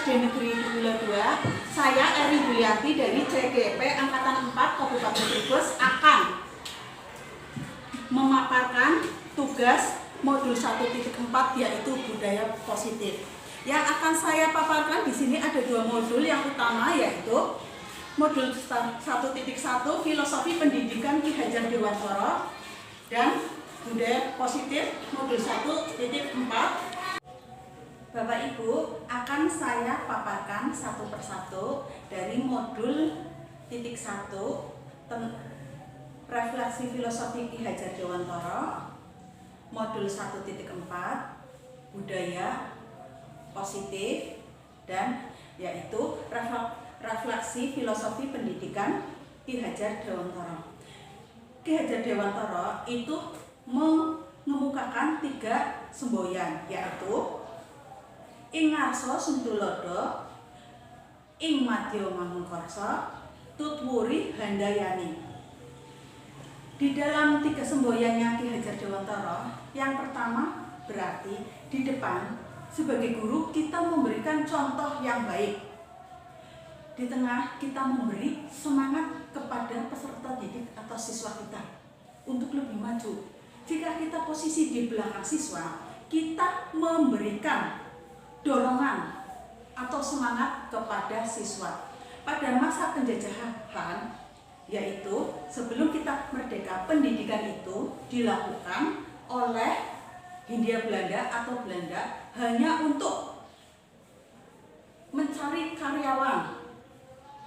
SD Negeri Dumilo 2, saya Eri Bulianti dari CGP Angkatan 4 Kabupaten Brebes akan memaparkan tugas modul 1.4 yaitu budaya positif. Yang akan saya paparkan di sini ada dua modul. Yang utama yaitu modul 1.1 filosofi pendidikan Ki Hajar Dewantara dan budaya positif modul 1.4. Bapak Ibu, akan saya paparkan satu persatu dari modul 1.1 refleksi filosofi Ki Hajar Dewantara, modul 1.4 budaya positif, dan yaitu refleksi filosofi pendidikan Ki Hajar Dewantara. Ki Hajar Dewantara itu mengemukakan 3 semboyan, yaitu ing ngarsa suntulodo, ing madya manungkarsa, tutwuri handayani. Di dalam 3 semboyannya Ki Hajar Dewantara, yang pertama berarti di depan sebagai guru kita memberikan contoh yang baik. Di tengah kita memberi semangat kepada peserta didik atau siswa kita untuk lebih maju. Jika kita posisi di belakang siswa, kita memberikan dorongan atau semangat kepada siswa. Pada masa penjajahan, yaitu sebelum kita merdeka, pendidikan itu dilakukan oleh Hindia Belanda atau Belanda hanya untuk mencari karyawan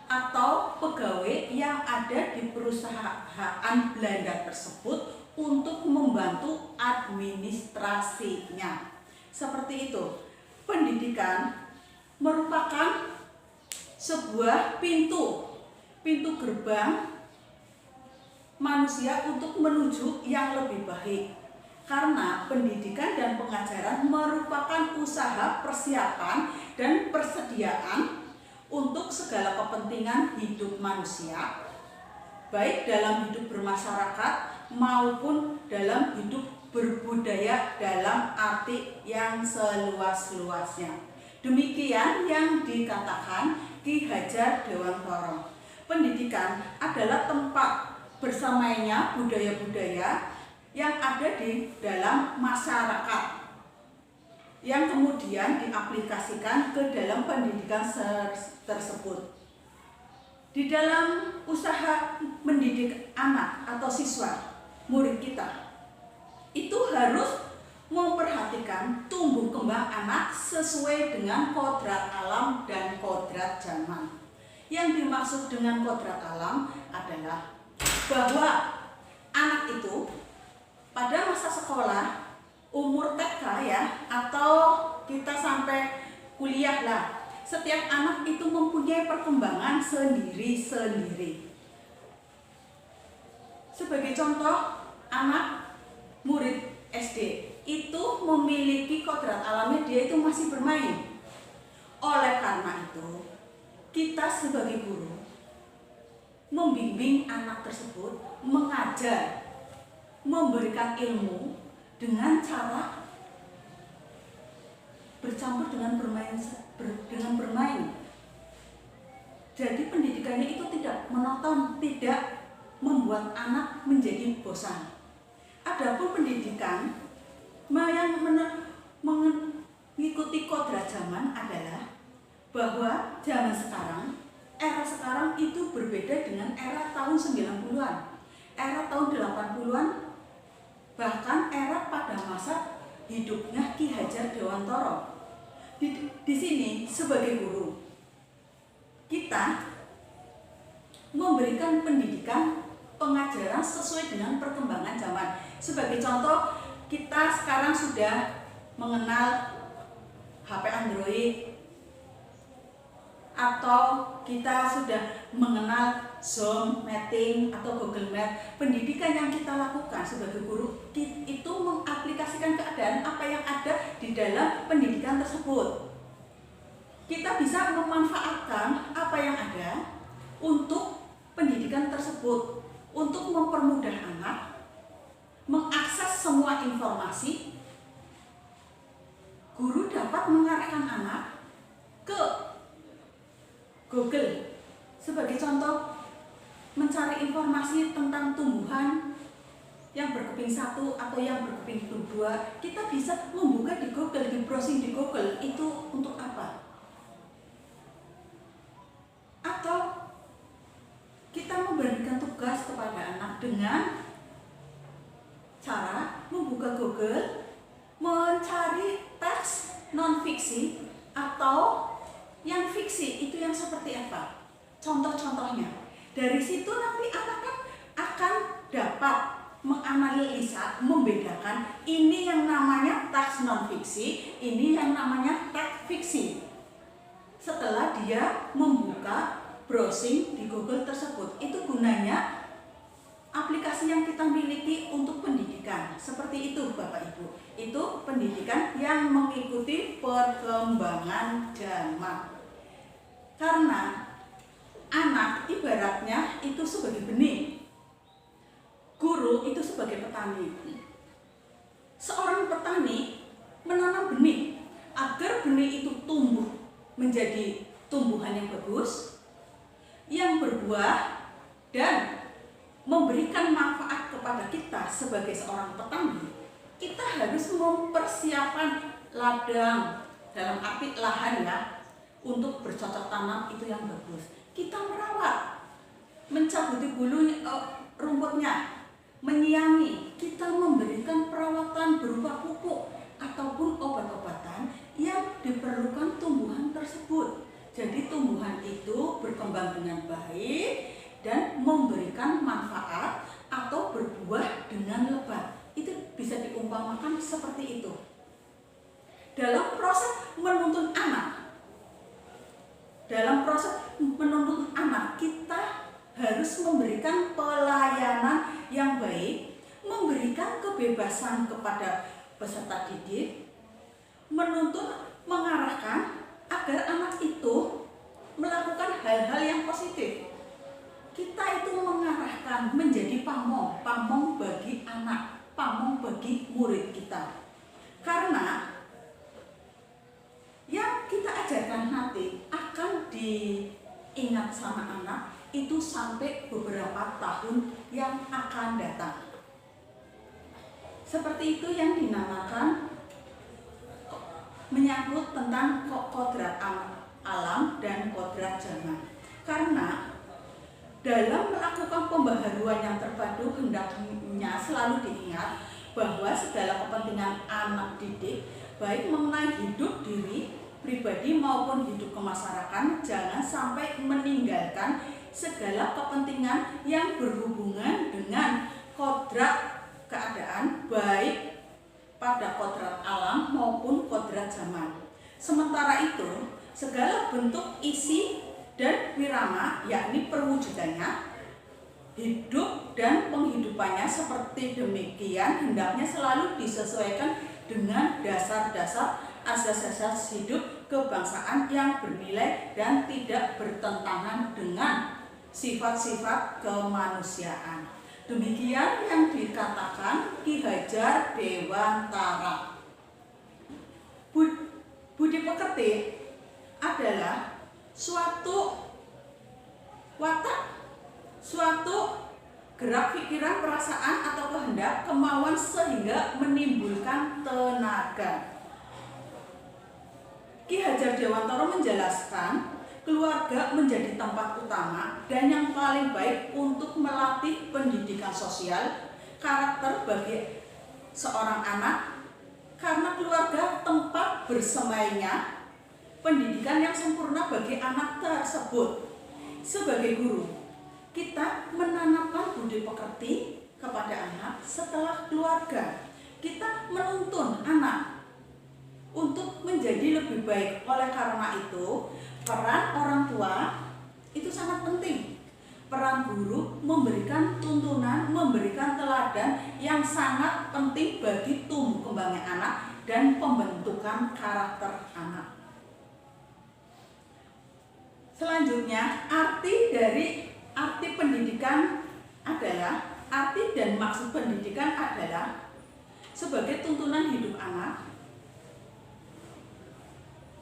atau pegawai yang ada di perusahaan Belanda tersebut untuk membantu administrasinya. Seperti itu. Pendidikan merupakan sebuah pintu gerbang manusia untuk menuju yang lebih baik. Karena pendidikan dan pengajaran merupakan usaha persiapan dan persediaan untuk segala kepentingan hidup manusia, baik dalam hidup bermasyarakat maupun dalam hidup berbudaya dalam arti yang seluas-luasnya. Demikian yang dikatakan Ki Hajar Dewantara. Pendidikan adalah tempat bersamainya budaya-budaya yang ada di dalam masyarakat, yang kemudian diaplikasikan ke dalam pendidikan tersebut. Di dalam usaha mendidik anak atau siswa, murid kita, itu harus memperhatikan tumbuh kembang anak sesuai dengan kodrat alam dan kodrat zaman. Yang dimaksud dengan kodrat alam adalah bahwa anak itu pada masa sekolah, umur TK ya, atau kita sampai kuliah lah, setiap anak itu mempunyai perkembangan sendiri-sendiri. Sebagai contoh, anak murid SD itu memiliki kodrat alamnya, dia itu masih bermain. Oleh karena itu, kita sebagai guru membimbing anak tersebut, mengajar, memberikan ilmu dengan cara bercampur dengan bermain. Jadi pendidikannya itu tidak monoton, tidak membuat anak menjadi bosan. Adapun pendidikan yang mengikuti kodrat zaman adalah bahwa zaman sekarang, era sekarang itu berbeda dengan era tahun 90-an, era tahun 80-an, bahkan era pada masa hidupnya Ki Hajar Dewantara. Di sini sebagai guru, kita memberikan pendidikan pengajaran sesuai dengan perkembangan zaman. Sebagai contoh, kita sekarang sudah mengenal HP Android, atau kita sudah mengenal Zoom, Meeting, atau Google Meet. Pendidikan yang kita lakukan sebagai guru itu mengaplikasikan keadaan apa yang ada di dalam pendidikan tersebut. Kita bisa memanfaatkan apa yang ada untuk pendidikan tersebut, untuk mempermudah anak mengakses semua informasi. Guru dapat mengarahkan anak ke Google sebagai contoh mencari informasi tentang tumbuhan yang berkeping satu atau yang berkeping dua, kita bisa membuka di Google, di browsing di Google. Itu untuk apa? Atau kita memberikan tugas kepada anak dengan cara membuka Google, mencari teks non-fiksi atau yang fiksi. Itu yang seperti apa? Contoh-contohnya. Dari situ nanti anak kan akan dapat menganalisa, membedakan ini yang namanya teks non-fiksi, ini yang namanya teks fiksi. Setelah dia membuka browsing di Google tersebut, itu gunanya aplikasi yang kita miliki untuk pendidikan. Seperti itu Bapak Ibu. Itu pendidikan yang mengikuti perkembangan zaman. Karena anak ibaratnya itu sebagai benih, guru itu sebagai petani. Seorang petani menanam benih agar benih itu tumbuh menjadi tumbuhan yang bagus, yang berbuah dan memberikan manfaat kepada kita sebagai seorang petani. Kita harus mempersiapkan ladang, dalam arti lahan ya, untuk bercocok tanam itu yang bagus. Kita merawat, mencabuti bulu rumputnya, menyiangi, kita memberikan perawatan berupa pupuk ataupun obat-obatan yang diperlukan tumbuhan tersebut. Jadi tumbuhan itu berkembang dengan baik dan memberikan manfaat atau berbuah dengan lebat. Itu bisa diumpamakan seperti itu. Dalam proses menuntun anak, kita harus memberikan pelayanan yang baik, memberikan kebebasan kepada peserta didik, menuntun, mengarahkan agar anak itu melakukan hal-hal yang positif. Kita itu mengarahkan menjadi pamong bagi anak, pamong bagi murid kita. Karena yang kita ajarkan nanti akan diingat sama anak itu sampai beberapa tahun yang akan datang. Seperti itu yang dinamakan menyangkut tentang kodrat alam dan kodrat zaman. Karena dalam melakukan pembaharuan yang terpadu, hendaknya selalu diingat bahwa segala kepentingan anak didik, baik mengenai hidup diri pribadi maupun hidup kemasyarakatan, jangan sampai meninggalkan segala kepentingan yang berhubungan dengan kodrat keadaan, baik pada kodrat alam maupun kodrat zaman. Sementara itu, segala bentuk isi dan wirama, yakni perwujudannya, hidup dan penghidupannya seperti demikian, hendaknya selalu disesuaikan dengan dasar-dasar asas-asas hidup kebangsaan yang bernilai dan tidak bertentangan dengan sifat-sifat kemanusiaan. Demikian yang dikatakan Ki Hajar Dewantara. Budi pekerti adalah suatu watak, suatu gerak pikiran, perasaan atau kehendak, kemauan sehingga menimbulkan tenaga. Ki Hajar Dewantara menjelaskan keluarga menjadi tempat utama dan yang paling baik untuk melatih pendidikan sosial, karakter bagi seorang anak, karena keluarga tempat bersemainya pendidikan yang sempurna bagi anak tersebut. Sebagai guru, kita menanamkan budi pekerti kepada anak setelah keluarga. Kita menuntun anak untuk menjadi lebih baik. Oleh karena itu, peran orang tua itu sangat penting. Peran guru memberikan tuntunan, memberikan teladan yang sangat penting bagi tumbuh kembangnya anak dan pembentukan karakter anak. Selanjutnya, arti pendidikan adalah, arti dan maksud pendidikan adalah sebagai tuntunan hidup anak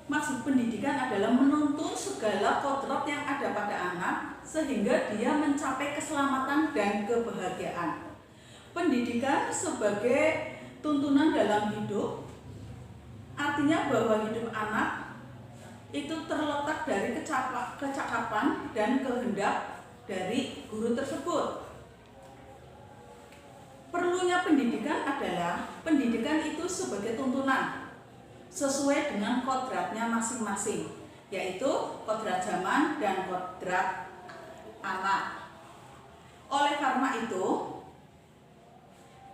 Maksud pendidikan adalah menuntun segala kodrat yang ada pada anak sehingga dia mencapai keselamatan dan kebahagiaan. Pendidikan sebagai tuntunan dalam hidup artinya bahwa hidup anak itu terletak dari kecakapan dan kehendak dari guru tersebut. Perlunya pendidikan adalah pendidikan itu sebagai tuntunan sesuai dengan kodratnya masing-masing, yaitu kodrat zaman dan kodrat anak. Oleh karena itu,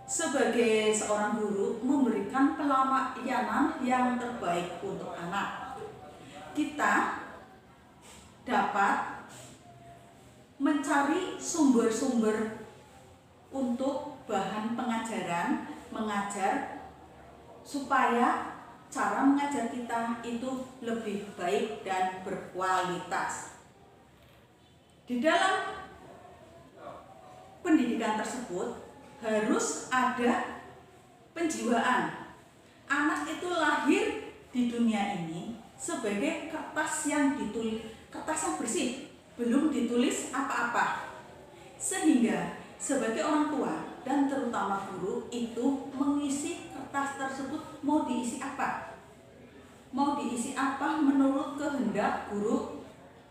sebagai seorang guru memberikan pelayanan yang terbaik untuk anak. Kita dapat mencari sumber-sumber untuk bahan pengajaran, mengajar supaya cara mengajar kita itu lebih baik dan berkualitas. Di dalam pendidikan tersebut harus ada penjiwaan. Anak itu lahir di dunia ini sebagai kertas yang bersih, belum ditulis apa-apa. Sehingga sebagai orang tua dan terutama guru itu mengisi kertas tersebut mau diisi apa? Mau diisi apa menurut kehendak guru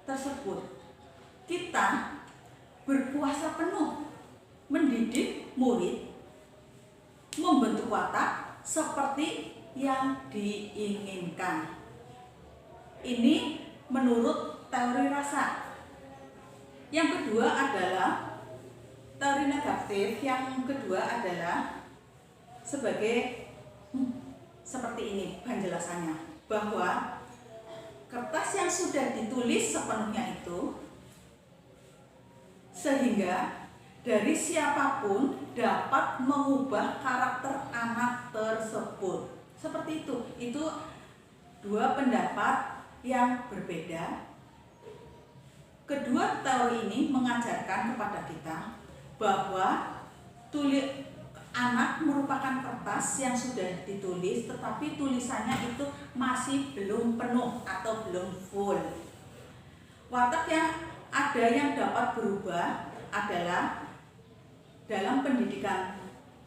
tersebut. Kita berkuasa penuh mendidik murid, membentuk watak seperti yang diinginkan. Ini menurut teori rasa. Yang kedua adalah teori negatif. Yang kedua adalah sebagai seperti ini penjelasannya, bahwa kertas yang sudah ditulis sepenuhnya itu sehingga dari siapapun dapat mengubah karakter anak tersebut. Seperti itu. Itu dua pendapat yang berbeda. Kedua teori ini mengajarkan kepada kita bahwa anak merupakan kertas yang sudah ditulis, tetapi tulisannya itu masih belum penuh atau belum full. Watak yang ada yang dapat berubah adalah dalam pendidikan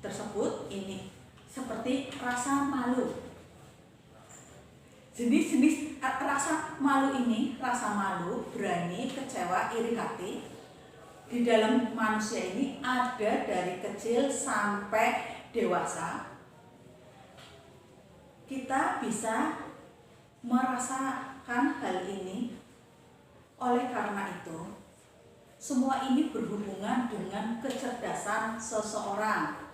tersebut ini seperti rasa malu. Jenis-jenis rasa malu ini, rasa malu, berani, kecewa, iri hati, di dalam manusia ini ada dari kecil sampai dewasa. Kita bisa merasakan hal ini. Oleh karena itu, semua ini berhubungan dengan kecerdasan seseorang.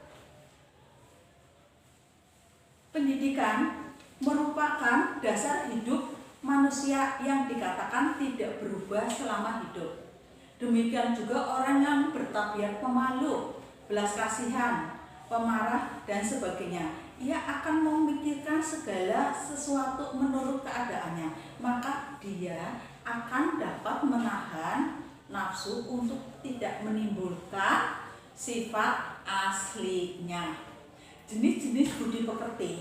Pendidikan merupakan dasar hidup manusia yang dikatakan tidak berubah selama hidup. Demikian juga orang yang bertabiat pemalu, belas kasihan, pemarah, dan sebagainya. Ia akan memikirkan segala sesuatu menurut keadaannya. Maka dia akan dapat menahan nafsu untuk tidak menimbulkan sifat aslinya. Jenis-jenis budi pekerti.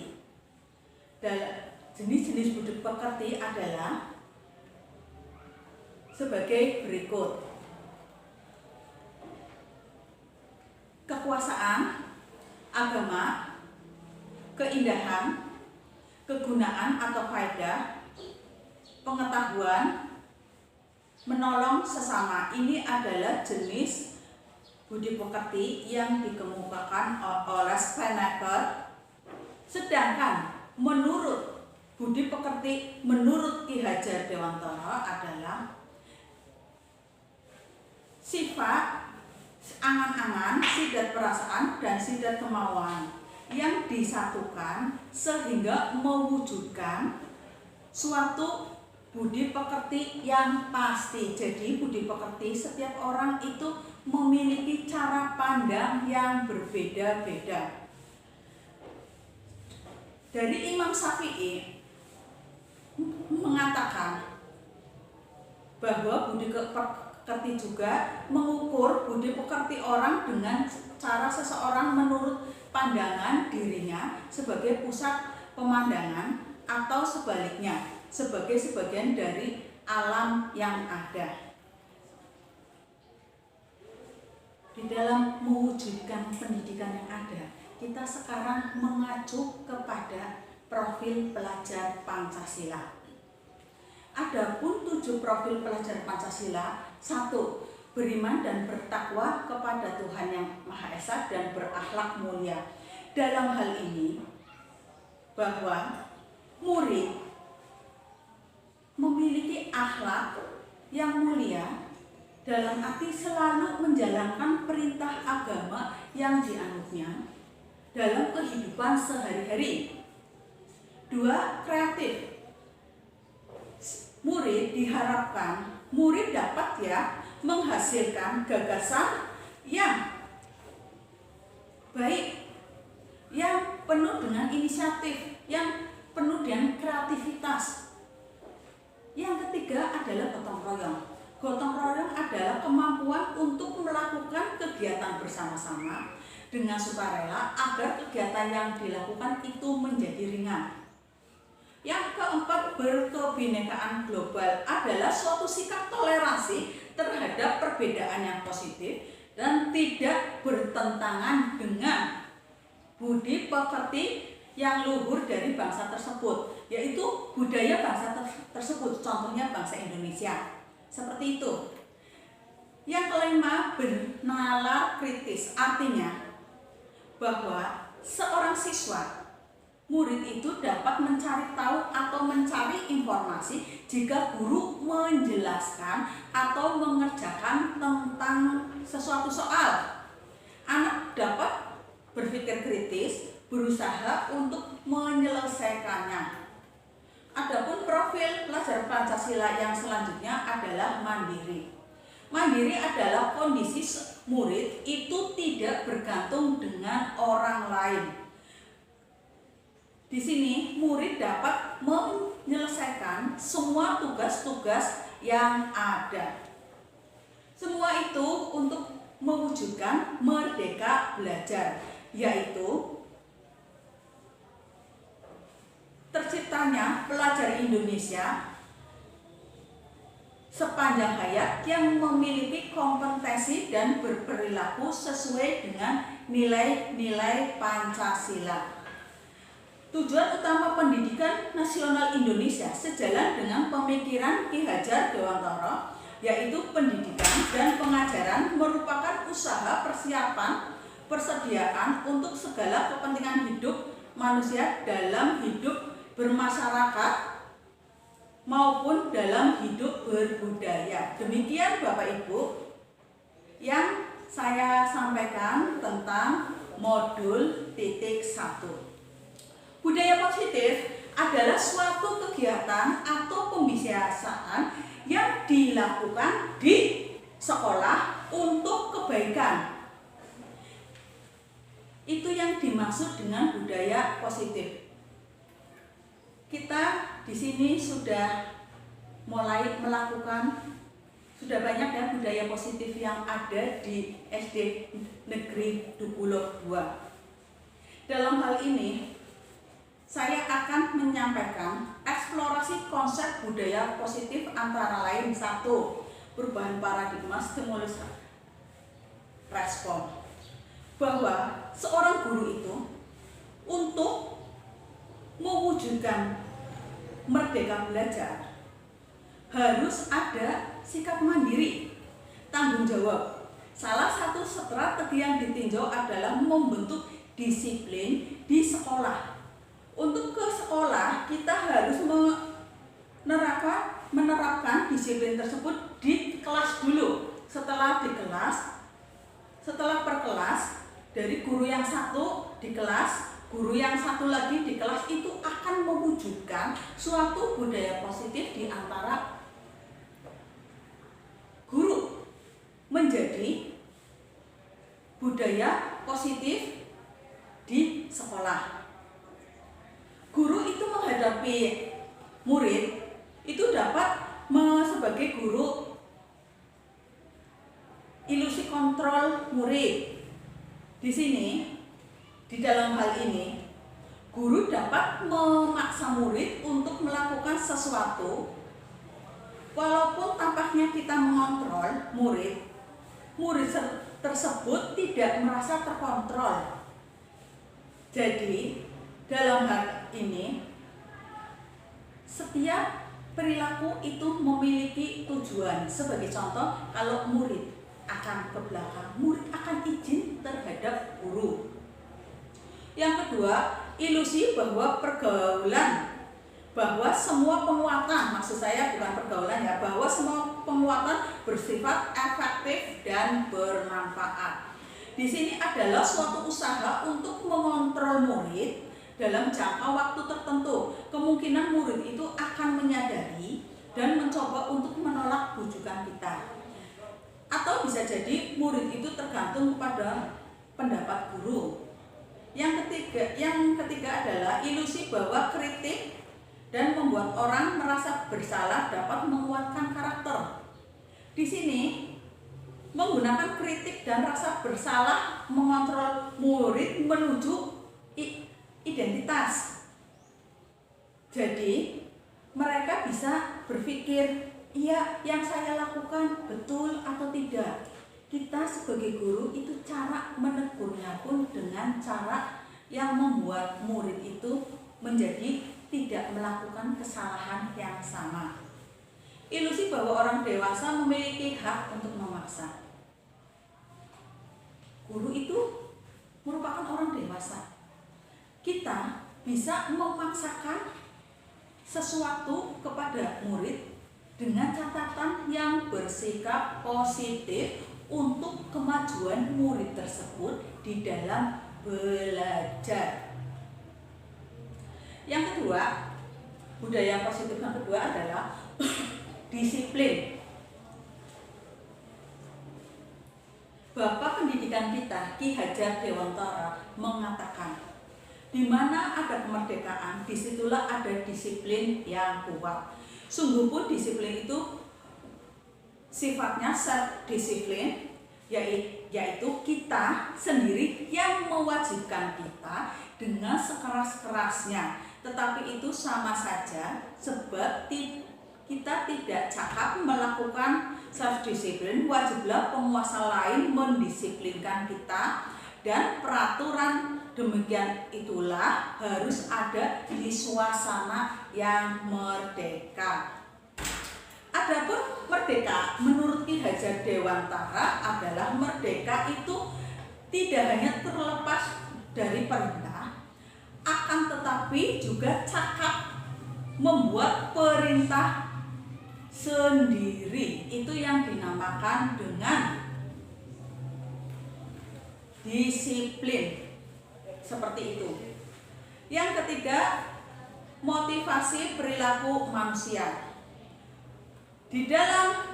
Jenis-jenis budi pekerti adalah sebagai berikut. Kekuasaan, agama, keindahan, kegunaan atau faedah, pengetahuan, menolong sesama. Ini adalah jenis budi pekerti yang dikemukakan oleh Spinnaker. Sedangkan menurut budi pekerti menurut Ki Hajar Dewantara adalah sifat, angan-angan, sidat perasaan, dan sidat kemauan yang disatukan sehingga mewujudkan suatu budi pekerti yang pasti. Jadi budi pekerti setiap orang itu memiliki cara pandang yang berbeda-beda. Dari Imam Syafi'i mengatakan bahwa budi pekerti juga mengukur budi pekerti orang dengan cara seseorang menurut pandangan dirinya sebagai pusat pemandangan atau sebaliknya. sebagai sebagian dari alam yang ada. Di dalam mewujudkan pendidikan yang ada, kita sekarang mengacu kepada profil pelajar Pancasila. Adapun 7 profil pelajar Pancasila: 1. Beriman dan bertakwa kepada Tuhan Yang Maha Esa dan berakhlak mulia. Dalam hal ini, bahwa murid memiliki akhlak yang mulia dalam arti selalu menjalankan perintah agama yang dianutnya dalam kehidupan sehari-hari. 2. Kreatif. Murid diharapkan dapat menghasilkan gagasan yang baik, yang penuh dengan inisiatif, yang penuh dengan kreativitas. Yang ketiga adalah gotong royong. Gotong royong adalah kemampuan untuk melakukan kegiatan bersama-sama dengan sukarela agar kegiatan yang dilakukan itu menjadi ringan. Yang keempat, berkebinekaan global adalah suatu sikap toleransi terhadap perbedaan yang positif dan tidak bertentangan dengan budi pekerti yang luhur dari bangsa tersebut, yaitu budaya bangsa tersebut, contohnya bangsa Indonesia. Seperti itu. Yang kelima, bernalar kritis, artinya bahwa seorang siswa, murid itu dapat mencari tahu atau mencari informasi jika guru menjelaskan atau mengerjakan tentang sesuatu soal. Anak dapat berpikir kritis, berusaha untuk menyelesaikannya. Adapun profil pelajar Pancasila yang selanjutnya adalah mandiri. Mandiri adalah kondisi murid itu tidak bergantung dengan orang lain. Di sini murid dapat menyelesaikan semua tugas-tugas yang ada. Semua itu untuk mewujudkan merdeka belajar, yaitu terciptanya pelajar Indonesia sepanjang hayat yang memiliki kompetensi dan berperilaku sesuai dengan nilai-nilai Pancasila. Tujuan utama pendidikan nasional Indonesia sejalan dengan pemikiran Ki Hajar Dewantara, yaitu pendidikan dan pengajaran merupakan usaha persiapan persediaan untuk segala kepentingan hidup manusia dalam hidup bermasyarakat maupun dalam hidup berbudaya. Demikian Bapak Ibu yang saya sampaikan tentang modul titik 1. Budaya positif adalah suatu kegiatan atau pembiasaan yang dilakukan di sekolah untuk kebaikan. Itu yang dimaksud dengan budaya positif. Kita di sini sudah mulai melakukan, sudah banyak ya budaya positif yang ada di SD Negeri 22. Dalam hal ini saya akan menyampaikan eksplorasi konsep budaya positif antara lain: 1. Perubahan paradigma, stimulus respon. Bahwa seorang guru itu untuk mewujudkan merdeka belajar harus ada sikap mandiri, tanggung jawab. Salah satu strategi yang ditinjau adalah membentuk disiplin di sekolah. Untuk ke sekolah kita harus menerapkan disiplin tersebut di kelas dulu. Setelah per kelas, dari guru yang satu di kelas, guru yang satu lagi di kelas, itu akan mewujudkan suatu budaya positif di antara guru, menjadi budaya positif di sekolah. Guru itu menghadapi murid itu dapat sebagai guru ilusi kontrol murid. Di sini, di dalam hal ini, Guru dapat memaksa murid untuk melakukan sesuatu walaupun tampaknya kita mengontrol murid tersebut tidak merasa terkontrol. Jadi, dalam hal ini setiap perilaku itu memiliki tujuan. Sebagai contoh, kalau murid akan ke belakang, murid akan izin terhadap guru. Yang kedua, ilusi bahwa semua penguatan, maksud saya bukan pergaulan ya, bahwa semua penguatan bersifat efektif dan bermanfaat. Di sini adalah suatu usaha untuk mengontrol murid dalam jangka waktu tertentu. Kemungkinan murid itu akan menyadari dan mencoba untuk menolak bujukan kita. Atau bisa jadi murid itu tergantung kepada pendapat guru. Yang ketiga adalah ilusi bahwa kritik dan membuat orang merasa bersalah dapat menguatkan karakter. Di sini menggunakan kritik dan rasa bersalah mengontrol murid menuju identitas. Jadi mereka bisa berpikir, iya yang saya lakukan betul atau tidak. Kita sebagai guru itu cara menegurnya pun dengan cara yang membuat murid itu menjadi tidak melakukan kesalahan yang sama. Ilusi bahwa orang dewasa memiliki hak untuk memaksa. Guru itu merupakan orang dewasa. Kita bisa memaksakan sesuatu kepada murid dengan catatan yang bersikap positif untuk kemajuan murid tersebut di dalam belajar. Yang kedua, budaya positif yang kedua adalah disiplin. Bapak pendidikan kita, Ki Hajar Dewantara, mengatakan, di mana ada kemerdekaan, disitulah ada disiplin yang kuat. Sungguh pun disiplin itu sifatnya self-disiplin, yaitu kita sendiri yang mewajibkan kita dengan sekeras-kerasnya. Tetapi itu sama saja sebab kita tidak cakap melakukan self-disiplin. Wajiblah penguasa lain mendisiplinkan kita, dan peraturan demikian itulah harus ada di suasana yang merdeka. Adapun merdeka menurut Ki Hajar Dewantara adalah merdeka itu tidak hanya terlepas dari perintah, akan tetapi juga cakap membuat perintah sendiri. Itu yang dinamakan dengan disiplin. Seperti itu. Yang ketiga, motivasi perilaku manusia. Di dalam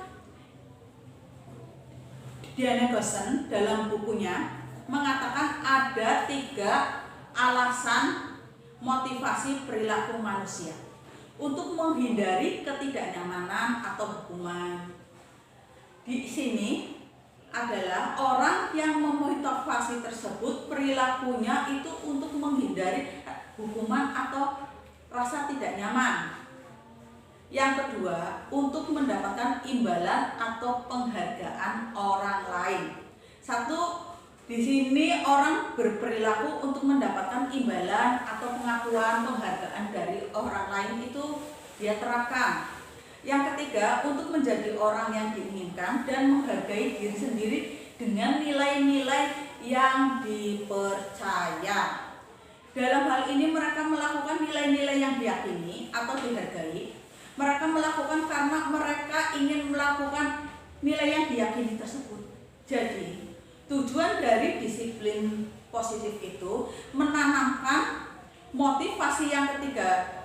Diana Gossen dalam bukunya mengatakan ada 3 alasan motivasi perilaku manusia untuk menghindari ketidaknyamanan atau hukuman. Di sini adalah orang yang memotivasi tersebut perilakunya itu untuk menghindari hukuman atau rasa tidak nyaman. Yang kedua, untuk mendapatkan imbalan atau penghargaan orang lain. Di sini orang berperilaku untuk mendapatkan imbalan atau pengakuan, penghargaan dari orang lain itu dia terapkan. Yang ketiga, untuk menjadi orang yang diinginkan dan menghargai diri sendiri dengan nilai-nilai yang dipercaya. Dalam hal ini mereka melakukan nilai-nilai yang diyakini atau dihargai. Mereka melakukan karena mereka ingin melakukan nilai yang diyakini tersebut. Jadi, tujuan dari disiplin positif itu menanamkan motivasi yang ketiga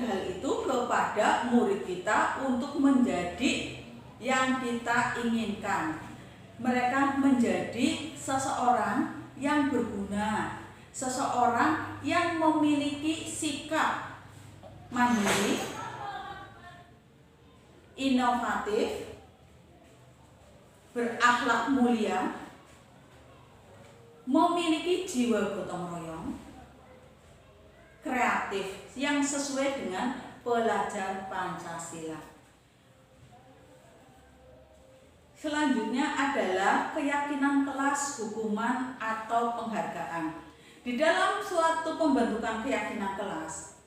hal itu kepada murid kita untuk menjadi yang kita inginkan. Mereka menjadi seseorang yang berguna, seseorang yang memiliki sikap mandiri, inovatif, berakhlak mulia, memiliki jiwa gotong royong, kreatif yang sesuai dengan pelajar Pancasila. Selanjutnya adalah keyakinan kelas, hukuman, atau penghargaan. Di dalam suatu pembentukan keyakinan kelas,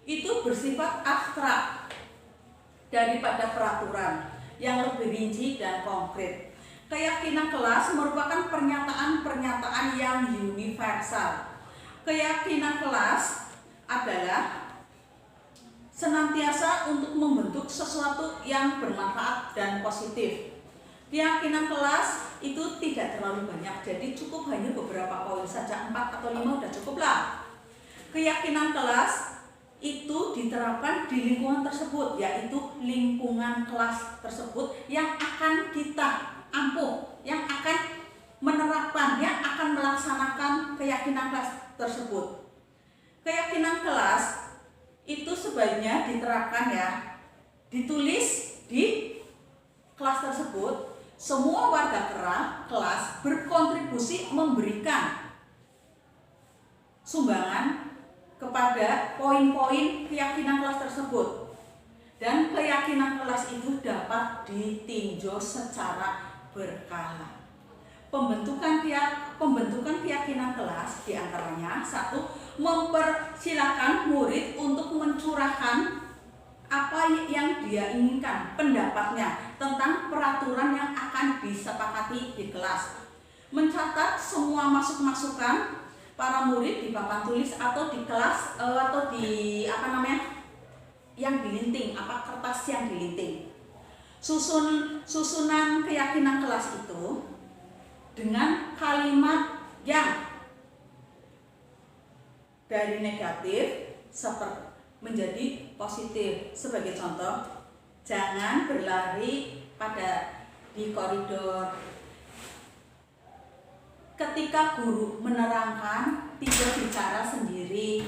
itu bersifat abstrak daripada peraturan yang lebih rinci dan konkret. Keyakinan kelas merupakan pernyataan-pernyataan yang universal. Keyakinan kelas adalah senantiasa untuk membentuk sesuatu yang bermanfaat dan positif. Keyakinan kelas itu tidak terlalu banyak, jadi cukup hanya beberapa poin saja, 4 atau 5 udah cukup lah. Keyakinan kelas itu diterapkan di lingkungan tersebut, yaitu lingkungan kelas tersebut yang akan kita ampuh, yang akan menerapkan, yang akan melaksanakan keyakinan kelas tersebut. Keyakinan kelas itu sebaiknya diterapkan ya, ditulis di kelas tersebut. Semua warga kelas berkontribusi memberikan sumbangan kepada poin-poin keyakinan kelas tersebut, dan keyakinan kelas itu dapat ditinjau secara berkala. Pembentukan keyakinan kelas diantaranya: 1. Mempersilahkan murid untuk mencurahkan apa yang dia inginkan, pendapatnya tentang peraturan yang akan disepakati di kelas. Mencatat semua masukan para murid di papan tulis atau di kelas atau di yang dilinting, kertas yang dilinting. Susunan keyakinan kelas itu dengan kalimat yang dari negatif seperti menjadi positif. Sebagai contoh, jangan berlari di koridor. Ketika guru menerangkan, tidak bicara sendiri,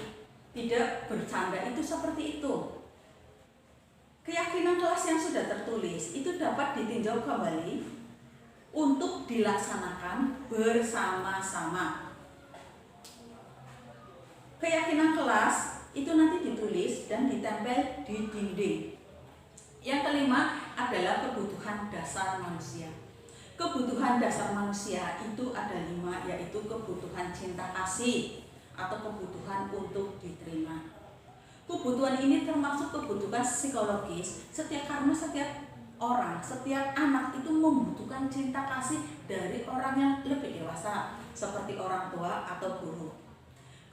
tidak bercanda, itu seperti itu. Keyakinan kelas yang sudah tertulis itu dapat ditinjau kembali untuk dilaksanakan bersama-sama. Keyakinan kelas itu nanti ditulis dan ditempel di dinding. Yang kelima adalah kebutuhan dasar manusia. Kebutuhan dasar manusia itu ada 5, yaitu kebutuhan cinta kasih atau kebutuhan untuk diterima. Kebutuhan ini termasuk kebutuhan psikologis, karena setiap orang, setiap anak itu membutuhkan cinta kasih dari orang yang lebih dewasa, seperti orang tua atau guru.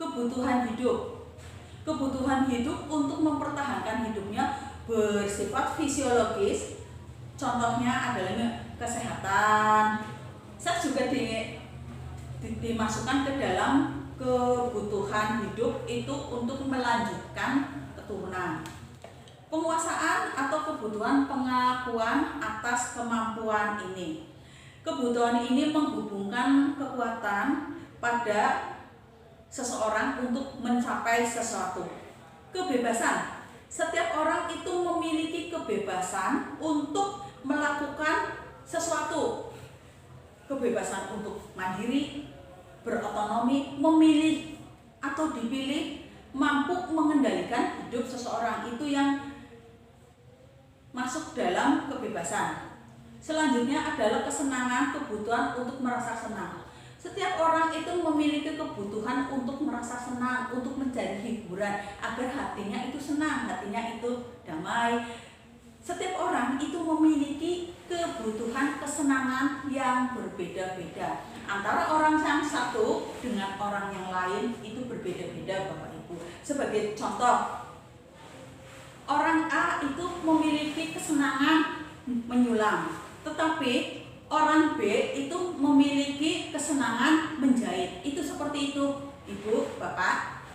Kebutuhan hidup. Kebutuhan hidup untuk mempertahankan hidupnya bersifat fisiologis. Contohnya adalah kesehatan. Seks juga dimasukkan ke dalam kebutuhan hidup itu untuk melanjutkan keturunan. Penguasaan atau kebutuhan pengakuan atas kemampuan ini. Kebutuhan ini menghubungkan kekuatan pada seseorang untuk mencapai sesuatu. Kebebasan. Setiap orang itu memiliki kebebasan untuk melakukan sesuatu. Kebebasan untuk mandiri, berotonomi, memilih atau dipilih, mampu mengendalikan hidup seseorang, itu yang masuk dalam kebebasan. Selanjutnya adalah kesenangan, kebutuhan untuk merasa senang. Setiap orang itu memiliki kebutuhan untuk merasa senang, untuk mencari hiburan agar hatinya itu senang, hatinya itu damai. Setiap orang itu memiliki kebutuhan kesenangan yang berbeda-beda. Antara orang yang satu dengan orang yang lain itu berbeda-beda, Bapak Ibu. Sebagai contoh, orang A itu memiliki kesenangan menyulam, tetapi orang B itu memiliki kesenangan menjahit. Itu seperti itu, Ibu, Bapak.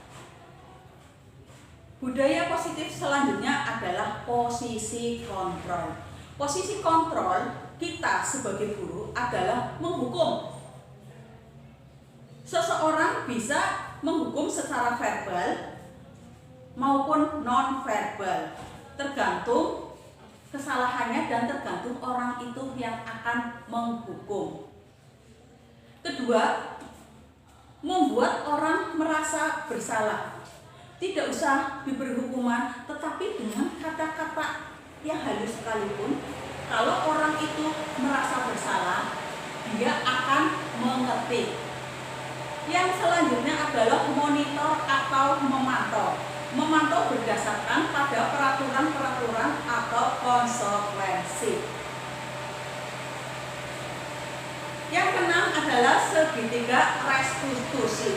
Budaya positif selanjutnya adalah posisi kontrol. Posisi kontrol kita sebagai guru adalah menghukum. Seseorang bisa menghukum secara verbal maupun non-verbal, tergantung kesalahannya dan tergantung orang itu yang akan menghukum. Kedua, membuat orang merasa bersalah. tidak usah diberi hukuman, tetapi dengan kata-kata yang halus sekalipun, kalau orang itu merasa bersalah, dia akan mengerti. Yang selanjutnya adalah monitor atau memantau. Memantau berdasarkan pada peraturan-peraturan atau konsekuensi. Yang keenam adalah segitiga restitusi.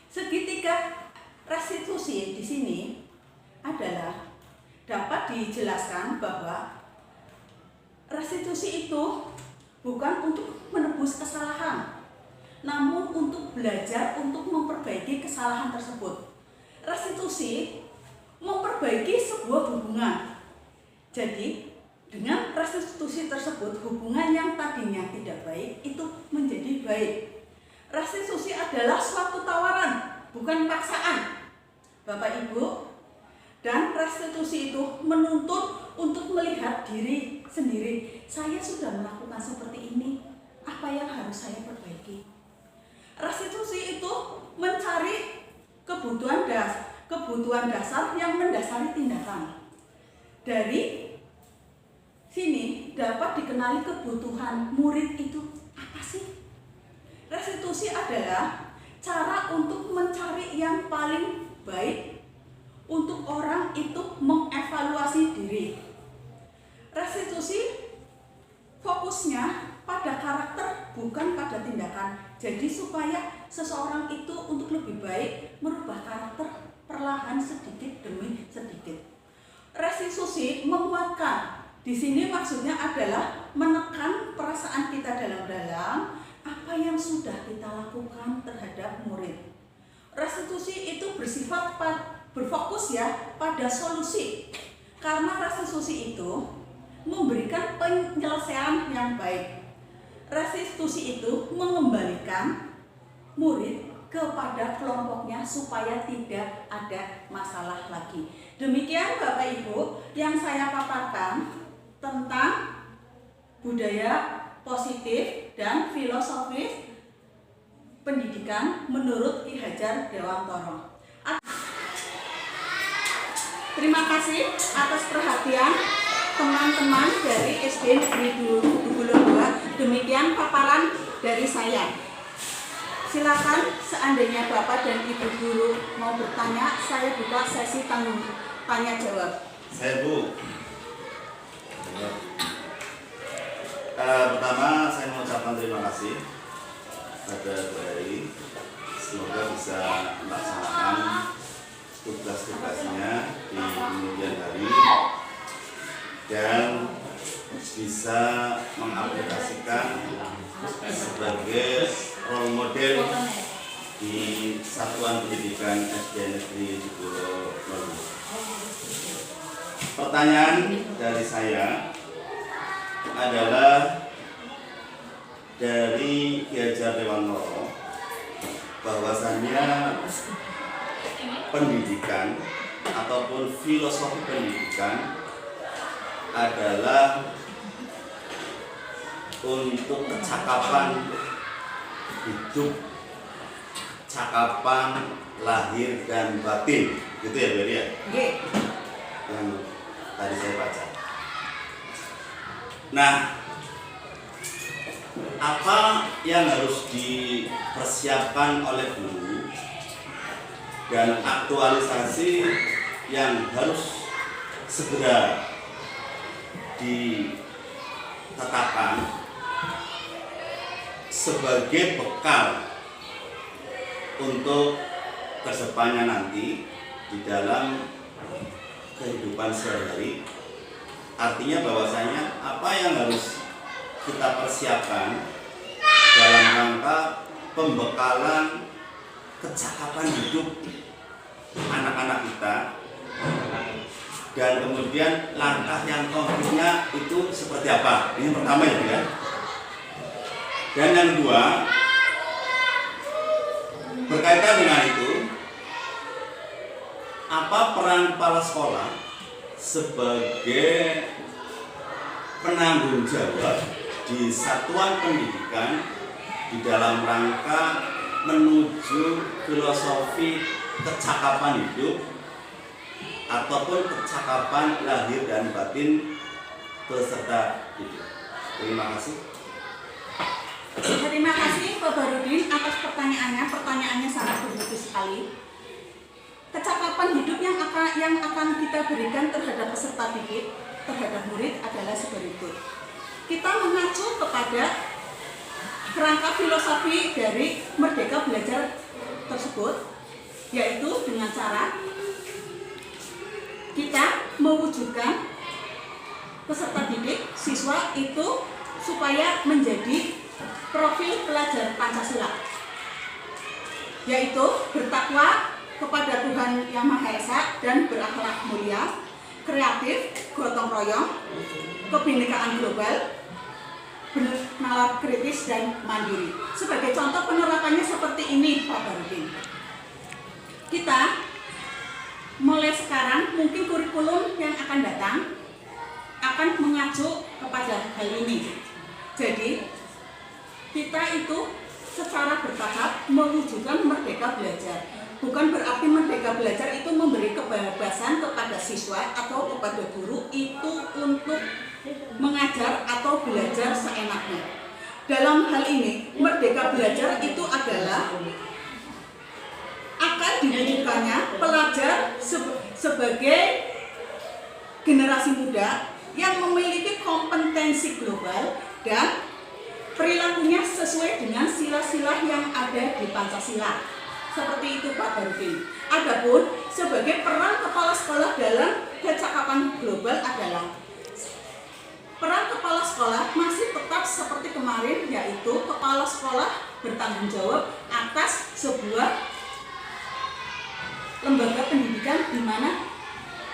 Segitiga restitusi di sini adalah dapat dijelaskan bahwa restitusi itu bukan untuk menebus kesalahan, namun untuk belajar untuk memperbaiki kesalahan tersebut. Restitusi memperbaiki sebuah hubungan. Jadi dengan restitusi tersebut, hubungan yang tadinya tidak baik itu menjadi baik. Restitusi adalah suatu tawaran, bukan paksaan, Bapak Ibu. Dan restitusi itu menuntut untuk melihat diri sendiri. Saya sudah melakukan seperti ini, apa yang harus saya perbaiki? Restitusi itu mencari kebutuhan dasar yang mendasari tindakan. Dari sini dapat dikenali kebutuhan murid itu apa sih? Restitusi adalah cara untuk mencari yang paling baik untuk orang itu mengevaluasi diri. Restitusi fokusnya pada karakter, bukan pada tindakan. Jadi supaya seseorang itu untuk lebih baik merubah karakter perlahan sedikit demi sedikit. Restitusi menguatkan. Di sini maksudnya adalah menekan perasaan kita dalam-dalam apa yang sudah kita lakukan terhadap murid. Restitusi itu bersifat berfokus ya pada solusi. Karena restitusi itu memberikan penyelesaian yang baik. Restitusi itu mengembalikan murid kepada kelompoknya supaya tidak ada masalah lagi. Demikian Bapak Ibu yang saya paparkan tentang budaya positif dan filosofis pendidikan menurut Ki Hajar Dewantara. Terima kasih atas perhatian teman-teman dari SD Negeri Dukulo 2. Demikian paparan dari saya. Silakan seandainya Bapak dan Ibu guru mau bertanya, saya buka sesi tanya jawab. Saya Bu. Pertama saya mengucapkan terima kasih pada Bu Heri. Semoga bisa melaksanakan tugas-tugasnya di kemudian hari dan bisa mengaplikasikan sebagai role model di Satuan Pendidikan SD Negeri Dukulo 2. Pertanyaan dari saya adalah dari Ki Hajar Dewantara, bahwasannya pendidikan ataupun filosofi pendidikan adalah untuk kecakapan hidup, cakapan lahir dan batin, gitu ya Beri ya? Yang tadi saya baca. Nah, apa yang harus dipersiapkan oleh guru dan aktualisasi yang harus segera ditetapkan sebagai bekal untuk kedepannya nanti di dalam kehidupan sehari-hari. Artinya bahwasanya apa yang harus kita persiapkan dalam rangka pembekalan kecakapan hidup anak-anak kita, dan kemudian langkah yang konkretnya itu seperti apa. Ini yang pertama ya. Dan yang kedua, berkaitan dengan itu, apa peran kepala sekolah sebagai penanggung jawab di satuan pendidikan di dalam rangka menuju filosofi kecakapan hidup ataupun kecakapan lahir dan batin peserta didik. Terima kasih. Terima kasih Pak Barudin atas pertanyaannya. Pertanyaannya sangat bagus sekali. Kecakapan hidup yang akan kita berikan terhadap peserta didik, terhadap murid adalah berikut. Kita mengacu kepada kerangka filosofi dari Merdeka Belajar tersebut, yaitu dengan cara kita mewujudkan peserta didik, siswa itu supaya menjadi profil pelajar Pancasila, yaitu bertakwa kepada Tuhan Yang Maha Esa dan berakhlak mulia, kreatif, gotong royong, kebinekaan global, bernalar kritis dan mandiri. Sebagai contoh penerapannya seperti ini, Pak Barudin. Kita mulai sekarang mungkin kurikulum yang akan datang akan mengacu kepada hal ini. Jadi kita itu secara bertahap mewujudkan merdeka belajar. Bukan berarti merdeka belajar itu memberi kebebasan kepada siswa atau kepada guru itu untuk mengajar atau belajar seenaknya. Dalam hal ini, merdeka belajar itu adalah akan diwujudkannya pelajar sebagai generasi muda yang memiliki kompetensi global dan perilakunya sesuai dengan sila-sila yang ada di Pancasila. Seperti itu Pak Barudin. Adapun sebagai peran kepala sekolah dalam kecakapan global adalah peran kepala sekolah masih tetap seperti kemarin, yaitu kepala sekolah bertanggung jawab atas sebuah lembaga pendidikan di mana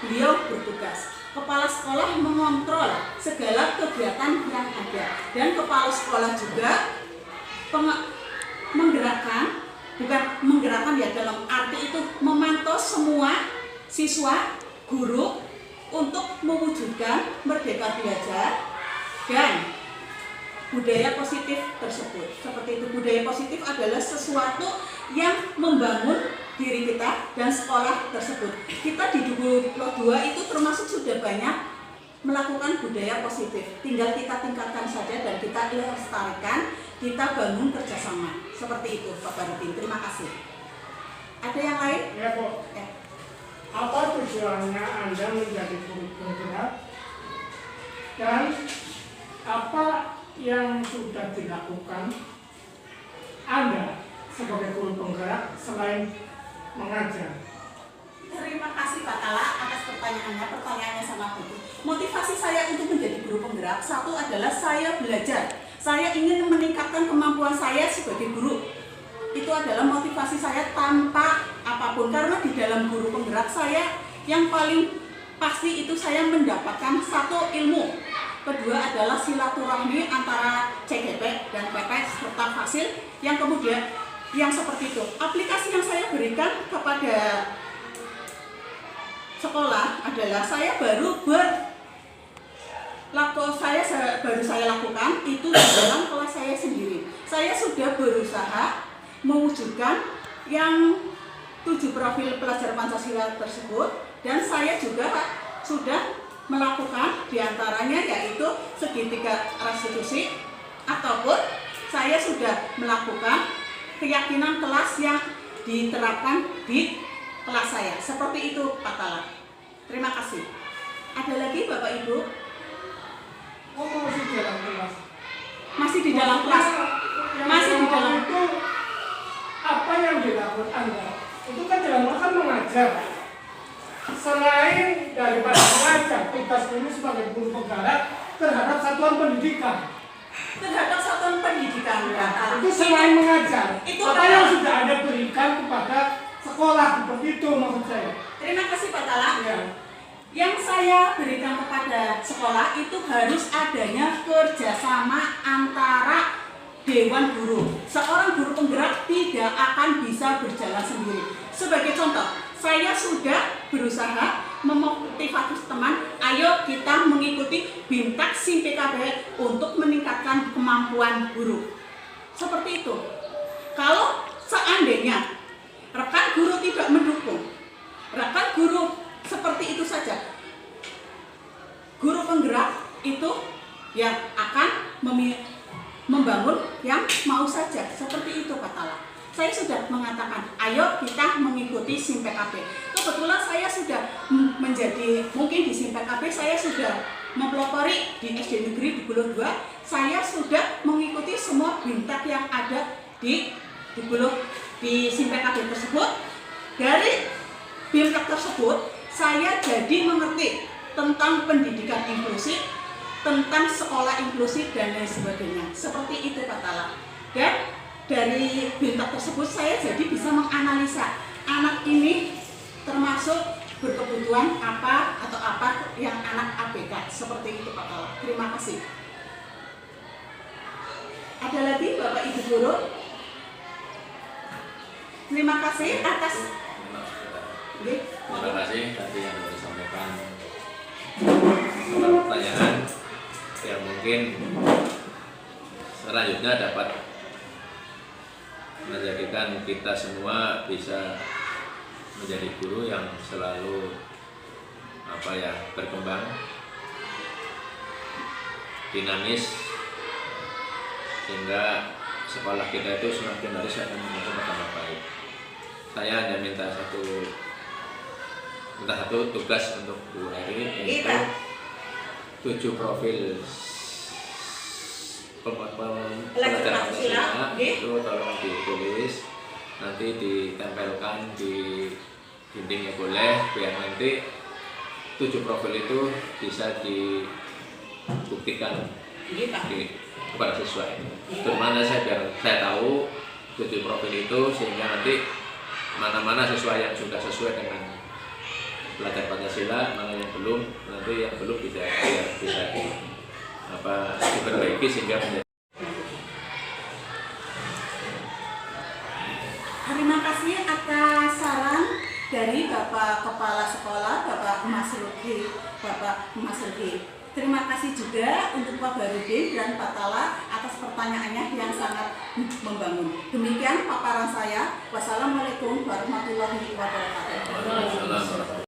beliau bertugas. Kepala sekolah mengontrol segala kegiatan yang ada, dan kepala sekolah juga menggerakkan ya, dalam arti itu memantau semua siswa, guru untuk mewujudkan merdeka belajar dan budaya positif tersebut. Seperti itu, budaya positif adalah sesuatu yang membangun diri kita dan sekolah tersebut. Kita di Dukuh 2 itu termasuk sudah banyak melakukan budaya positif. Tinggal kita tingkatkan saja dan kita lestarikan, kita bangun kerjasama. Seperti itu Pak Barudin. Terima kasih. Ada yang lain? Ya Bu. Apa tujuannya Anda menjadi guru penggerak dan apa yang sudah dilakukan Anda sebagai guru penggerak selain mengajar? Terima kasih Pak Tala atas pertanyaannya. Pertanyaannya sangat bagus. Motivasi saya untuk menjadi guru penggerak, satu adalah saya belajar. Saya ingin meningkatkan kemampuan saya sebagai guru. Itu adalah motivasi saya tanpa apapun. Karena di dalam guru penggerak saya yang paling pasti itu saya mendapatkan satu ilmu. Kedua adalah silaturahmi antara CGP dan PP serta Fasil yang kemudian yang seperti itu. Aplikasi yang saya berikan kepada sekolah adalah saya baru saya lakukan itu di dalam kelas saya sendiri. Saya sudah berusaha mewujudkan yang 7 profil pelajar Pancasila tersebut, dan saya juga sudah melakukan diantaranya yaitu segitiga restitusi, ataupun saya sudah melakukan keyakinan kelas yang diterapkan di kelas saya. Seperti itu Pak Tala. Terima kasih. Ada lagi Bapak Ibu? Oh, masih di dalam kelas. Masih di dalam kelas. Masih di dalam itu apa yang dilakukan Anda? Itu kan dalam kan mengajar. Selain daripada mengajar, tugas ini sebagai guru penggerak terhadap satuan pendidikan. Terhadap satuan pendidikan. Ya, itu selain mengajar. Itu apa yang sudah Anda berikan kepada sekolah seperti itu maksud saya. Terima kasih Pak Tala. Ya. Yang saya berikan kepada sekolah itu harus adanya kerjasama antara dewan guru. Seorang guru penggerak tidak akan bisa berjalan sendiri. Sebagai contoh, saya sudah berusaha memotivasi teman, ayo kita mengikuti BIMTAK PKB untuk meningkatkan kemampuan guru. Seperti itu. Kalau seandainya rekan guru tidak mendukung, rekan guru seperti itu saja, guru penggerak itu yang akan membangun yang mau saja, seperti itu katalah. Saya sudah mengatakan, ayo kita mengikuti SIM PKB. Kebetulan saya sudah menjadi, mungkin di SIM PKB saya sudah mempelopori di SD Negeri di Buluh 2. Saya sudah mengikuti semua BIMTEK yang ada di SIM PKB tersebut. Dari BIMTEK tersebut, saya jadi mengerti tentang pendidikan inklusif, tentang sekolah inklusif dan lain sebagainya. Seperti itu katalah. Dan dari BIMTEK tersebut saya jadi bisa menganalisa anak ini termasuk berkebutuhan apa atau apa yang anak ABK. Seperti itu katalah. Terima kasih. Ada lagi Bapak Ibu Guru? Terima kasih atas Terima kasih tadi yang sudah disampaikan beberapa pertanyaan yang mungkin selanjutnya dapat menjadikan kita semua bisa menjadi guru yang selalu berkembang, dinamis, sehingga sekolah kita itu semakin hari akan berkembang baik. Saya hanya minta satu tugas untuk Bu Eri, yaitu 7 profil pelajar Pancasila itu tolong ditulis, nanti ditempelkan di dindingnya boleh, biar nanti 7 profil itu bisa dibuktikan kepada siswa. Bagaimana biar saya tahu 7 profil itu, sehingga nanti mana-mana siswa yang sudah sesuai dengan belajar Pancasila, mana yang belum, nanti yang belum bisa diperbaiki sehingga menjadi. Terima kasih atas saran dari Bapak Kepala Sekolah, Bapak Mas Rugi. Terima kasih juga untuk Pak Barudin dan Pak Tala atas pertanyaannya yang sangat membangun. Demikian paparan saya. Wassalamualaikum warahmatullahi wabarakatuh.